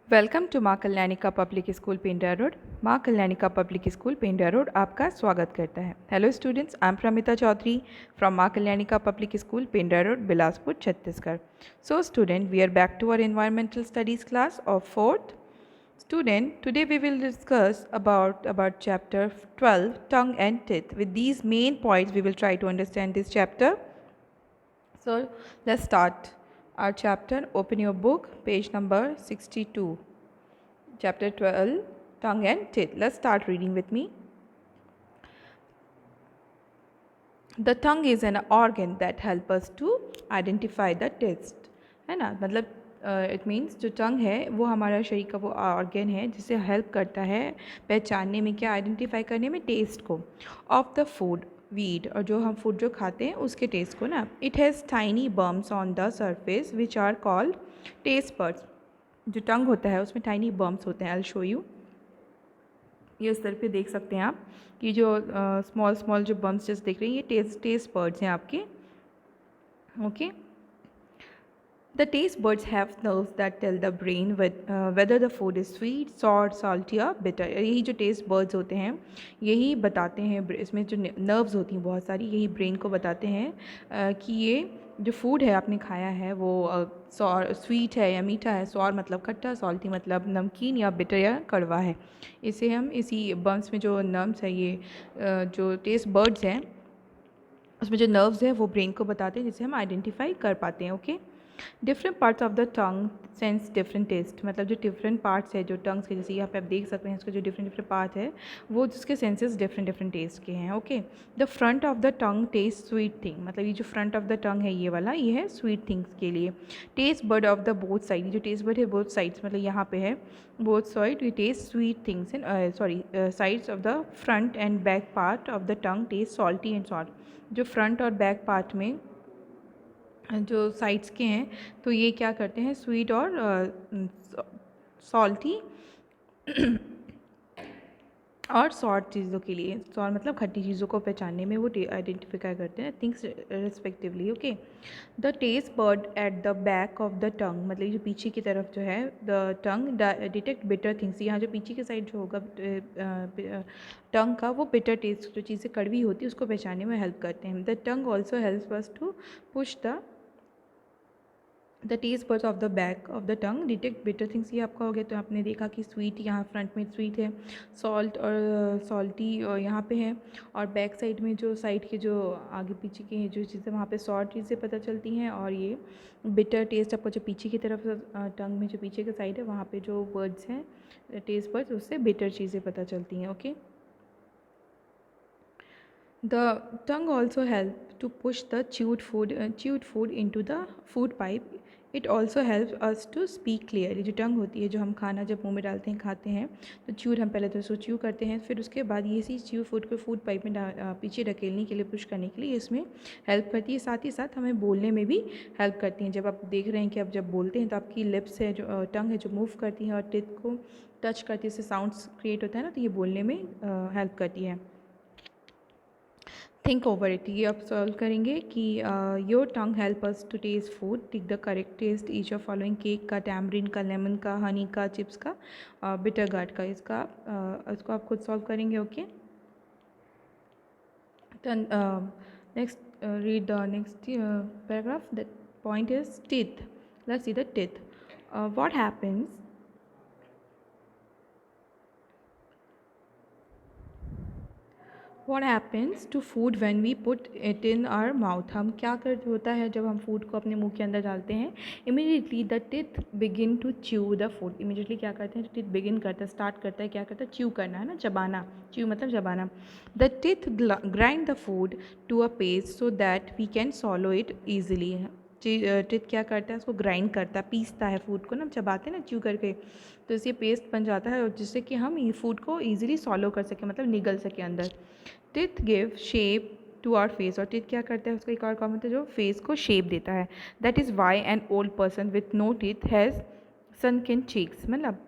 Welcome to Maa Kalyanika public school Pendra road. Maa Kalyanika public school Pendra road आपका स्वागत करता है। Hello students, I am Pramita Chaudhary from Maa Kalyanika public school Pendra road, Bilaspur, Chhattisgarh. So student, we are back to our environmental studies class of 4th. Student, today we will discuss about chapter 12, tongue and teeth. With these main points, we will try to understand this chapter. So let's start our chapter. Open your book, page number 62. Chapter 12, tongue and teeth. Let's start reading with me. The tongue is an organ that helps us to identify the taste. है ना, मतलब it means जो टंग है वो हमारा शरीर का वो ऑर्गन है जिसे हेल्प करता है पहचानने में, क्या आइडेंटिफाई करने में, टेस्ट को of the food we eat, और जो हम फूड जो खाते हैं उसके टेस्ट को ना। It has tiny bumps on the surface which are called taste buds. जो टंग होता है उसमें टाइनी बम्स होते हैं। I will show you. ये इस तरह पे देख सकते हैं आप कि जो स्मॉल स्मॉल जो बम्स जैसे देख रहे हैं ये टेस्ट बर्ड्स हैं आपके। Okay, the taste buds have nerves that tell the brain whether the food is sweet, sour, salty या बिटर। यही जो टेस्ट बर्ड्स होते हैं यही बताते हैं, इसमें जो नर्व्स होती हैं बहुत सारी, यही ब्रेन को बताते हैं कि ये जो फूड है आपने खाया है वो सॉर स्वीट है या मीठा है। सॉर मतलब खट्टा, सॉल्टी मतलब नमकीन, या बिटर या कड़वा है। इसे हम इसी बम्स में जो नर्व्स है ये जो टेस्ट बर्ड्स हैं उसमें जो नर्व्स हैं वो ब्रेन को बताते हैं, जिसे हम आइडेंटिफाई कर पाते हैं। Okay, different parts of the tongue sense different taste. मतलब जो डिफरेंट पार्ट्स है जो टंग्स के, जैसे यहाँ पे आप देख सकते हैं इसके जो डिफरेंट डिफरेंट पार्ट है वो जिसके सेंसेस डिफरेंट डिफरेंट टेस्ट के हैं। Okay, the front of the tongue test sweet thing. मतलब ये जो फ्रंट ऑफ द टंग है ये वाला, ये है स्वीट थिंग्स के लिए। Taste bud of the both side, जो टेस्ट बर्ड है बोथ साइड्स, मतलब यहाँ पे है both side, we taste sweet things in sides of the front and back part of the tongue taste salty and salt. जो front और back part में जो साइड्स के हैं तो ये क्या करते हैं, स्वीट और सॉल्टी और सॉल्ट चीज़ों के लिए, सॉल्ट मतलब खट्टी चीज़ों को पहचानने में वो आइडेंटिफाई करते हैं things respectively. Okay, the taste bud at the back of the टंग, मतलब जो पीछे की तरफ जो है the tongue detect bitter things. यहाँ जो पीछे की साइड जो होगा टंग का, वो बिटर टेस्ट, जो चीज़ें कड़वी होती है उसको पहचानने में हेल्प करते हैं। The tongue also helps us to push the taste buds of the back of the tongue detect bitter things. ये आपका हो गया। तो आपने देखा कि स्वीट यहाँ फ्रंट में स्वीट है, सॉल्ट और सॉल्टी और यहाँ पे है, और बैक साइड में जो साइड के जो आगे पीछे के जो चीज़ें वहाँ पे सॉल्ट चीज़ें पता चलती हैं, और ये बिटर टेस्ट आपको जो पीछे की तरफ टंग में जो पीछे की साइड है वहाँ पे जो वर्ड्स हैं टेस्ट बर्ड्स, उससे बिटर चीज़ें पता चलती हैं। Okay, the tongue also helps to push the chewed food into the food pipe. It also helps us to speak clearly. जो टंग होती है, जो हम खाना जब मुंह में डालते हैं खाते हैं तो च्यूड हम पहले तो उसको च्यू करते हैं, फिर उसके बाद ये सी च्यू फूड को फूड पाइप में पीछे ढकेलने के लिए, पुश करने के लिए इसमें हेल्प करती है। साथ ही साथ हमें बोलने में भी हेल्प करती हैं। जब आप देख रहे हैं कि आप जब बोलते हैं तो आपकी लिप्स है जो टंग है जो मूव करती है और टिथ को टच करती है, इससे साउंड्स क्रिएट होता है ना, तो ये बोलने में हेल्प करती है। थिंक ओवर इट, ये आप सॉल्व करेंगे कि your tongue help us to taste food, tick the correct taste each of following. Cake का, टैमरिन का, लेमन का, हनी का, चिप्स का, बिटर गार्ड का। इसको आप खुद सॉल्व करेंगे। Okay, next read the next paragraph. The point is teeth. Let's see the teeth. What happens What happens to food when we put it in our mouth? हम क्या कर होता है जब हम फूड को अपने मुंह के अंदर डालते हैं? Immediately the teeth begin to chew the food. Immediately क्या करते हैं? टीथ बिगिन करता है, स्टार्ट करता है, क्या करता है? च्यू करना है ना, चबाना। च्यू मतलब चबाना। The teeth grind the food to a paste so that we can swallow it easily. Teeth क्या करता है, उसको ग्राइंड करता है, पीसता है फूड को ना, जबाते हैं ना च्यू करके, तो इससे पेस्ट बन जाता है जिससे कि हम ये फूड को ईजिली सॉलो कर सकें, मतलब निगल सके अंदर। Teeth give shape to our face, और टिथ क्या करता है, उसका एक और काम होता है जो फेस को शेप देता है। That is why an old person with no teeth has sunken cheeks. मतलब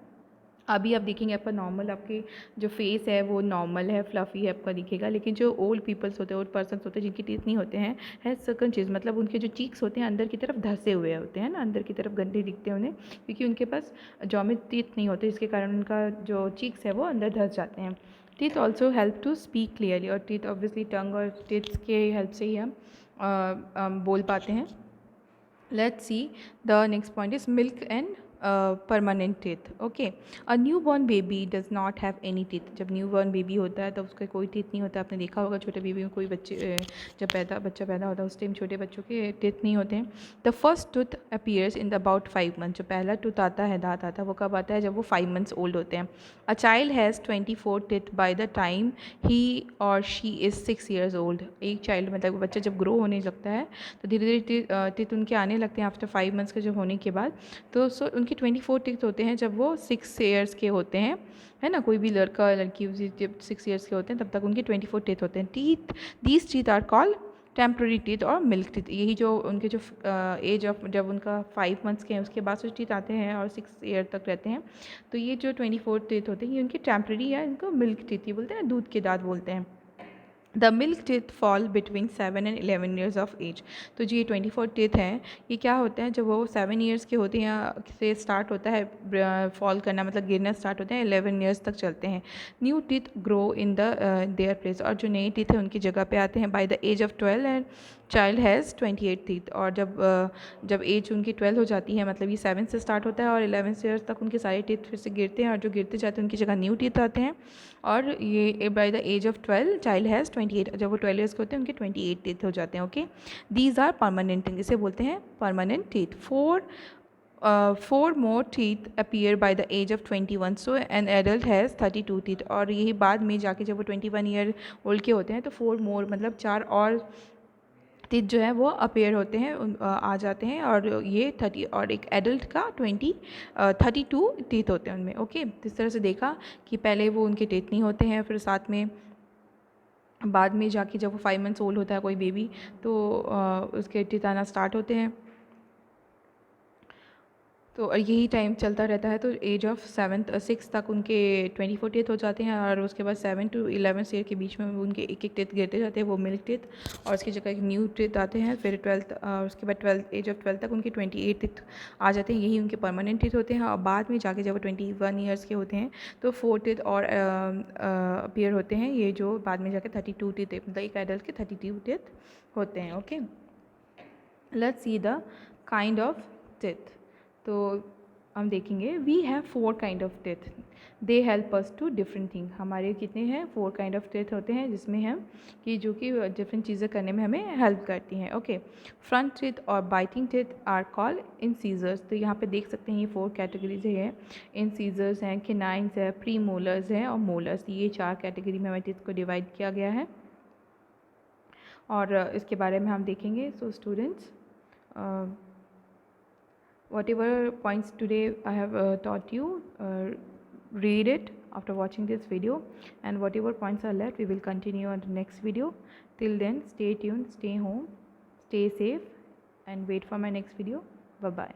अभी आप देखेंगे आपका नॉर्मल, आपके जो फेस है वो नॉर्मल है, फ्लफ़ी है, आपका दिखेगा। लेकिन जो ओल्ड पीपल्स होते हैं, ओल्ड पर्सन्स होते हैं जिनके टीथ नहीं होते हैं, है सर्कन चीज़, मतलब उनके जो चीक्स होते हैं अंदर की तरफ धंसे हुए होते हैं ना, अंदर की तरफ गंदे दिखते हैं उन्हें, क्योंकि उनके पास जॉ में टीथ नहीं होते, जिसके कारण उनका जो चीक्स है वो अंदर धंस जाते हैं। Teeth also help to speak clearly, और टीथ ऑब्वियसली टंग और टीथ के हेल्प से ही हम बोल पाते हैं। Let's see, the next point is milk and permanent teeth. Okay, a newborn baby does not have any teeth. जब न्यूबॉर्न बेबी होता है तो उसका कोई टीथ नहीं होता। आपने देखा होगा छोटे बेबी में, कोई जब बच्चा पैदा होता है उस टाइम छोटे बच्चों के टीथ नहीं होते हैं। The first tooth appears in the about 5 months। जो पहला टूथ आता है, दांत आता है, वो कब आता है? जब वो 5 months ओल्ड होते हैं। A child has 24 teeth by the time he और शी इज़ 6 years ओल्ड। एक चाइल्ड मतलब बच्चा जब ग्रो होने लगता है तो धीरे धीरे टीथ उनके आने लगते हैं आफ्टर 5 months के जब होने के बाद। तो उनके 24 टीथ होते हैं जब वो 6 years के होते हैं, है ना। कोई भी लड़का लड़की जब 6 years के होते हैं तब तक उनके 24 टीथ होते हैं। These teeth are called temporary teeth और मिल्क टीथ। यही जो उनके जो एज ऑफ जब उनका 5 months के हैं उसके बाद जो टीथ आते हैं और 6 year तक रहते हैं, तो ये जो 24 टीथ होते हैं ये उनके टेम्प्रेरी है, इनको मिल्क टीथ ये बोलते हैं, दूध के दांत बोलते हैं। The milk teeth fall between 7 and 11 years of age. तो जो ये 24 टीथ हैं ये क्या होता है, जब वो 7 years के होते हैं से स्टार्ट होता है फॉल करना, मतलब गिरना स्टार्ट होते हैं, 11 years तक चलते हैं। New teeth grow in the their place, और जो नए टीथ हैं उनकी जगह पे आते हैं by the age of 12 and child has 28 teeth. और जब एज उनकी 12 हो जाती है, मतलब ये 7 से स्टार्ट होता है और 11 ईयर्स तक उनके सारे टीथ फिर से गिरते हैं, और जो गिरते जाते हैं उनकी जगह न्यू टीथ आते हैं। और ये by the age of 12 child has 28, जब वो 12 ईयर्स के होते हैं उनके 28 टीथ हो जाते हैं। ओके, दीज आर परमानेंट, इसे बोलते हैं permanent teeth. Four more teeth appear by the age of 21, so an adult has 32 teeth. और यही बाद में जाके जब वो 21 ईयर ओल्ड के होते हैं तो 4 मोर मतलब 4 और टीथ जो है वो अपेयर होते हैं, आ जाते हैं, और ये 30 और एक एडल्ट का 32 टीथ होते हैं उनमें। ओके, इस तरह से देखा कि पहले वो उनके टीथ नहीं होते हैं, फिर साथ में बाद में जाके जब वो 5 months ओल्ड होता है कोई बेबी तो उसके टीथ आना स्टार्ट होते हैं। तो यही टाइम चलता रहता है, तो एज ऑफ 6 तक उनके 24 टीथ हो जाते हैं, और उसके बाद 7 to 11 ईयर के बीच में उनके एक एक टीथ गिरते जाते हैं, वो मिल्क टीथ, और उसकी जगह एक न्यू टीथ आते हैं। फिर 12 उसके बाद 12 एज ऑफ 12 तक उनके 28 टीथ आ जाते हैं, यही उनके परमानेंट टीथ होते हैं। और बाद में जाके जब वो 21 ईयर्स के होते हैं तो 4 टीथ और अपीयर होते हैं, ये जो बाद में जाके 32 टीथ, मतलब एक एडल्ट के 32 टीथ होते हैं। Okay, let's see the kind of teeth. तो हम देखेंगे we have 4 kind of teeth, they help us to different thing. हमारे कितने हैं? 4 काइंड ऑफ टीथ होते हैं, जिसमें हम कि जो कि डिफरेंट चीज़ें करने में हमें हेल्प करती हैं। ओके, फ्रंट टीथ और biting teeth are called incisors. तो यहाँ पे देख सकते हैं ये 4 कैटेगरीज हैं, इंसीजर्स हैं, केनाइन्स है, प्री मोलर्स हैं और मोलर्स। ये 4 कैटेगरी में हमारे टीथ को डिवाइड किया गया है, और इसके बारे में हम देखेंगे। So students, whatever points today I have taught you, read it after watching this video, and whatever points are left we will continue on the next video. Till then, stay tuned, stay home, stay safe, and wait for my next video. Bye bye.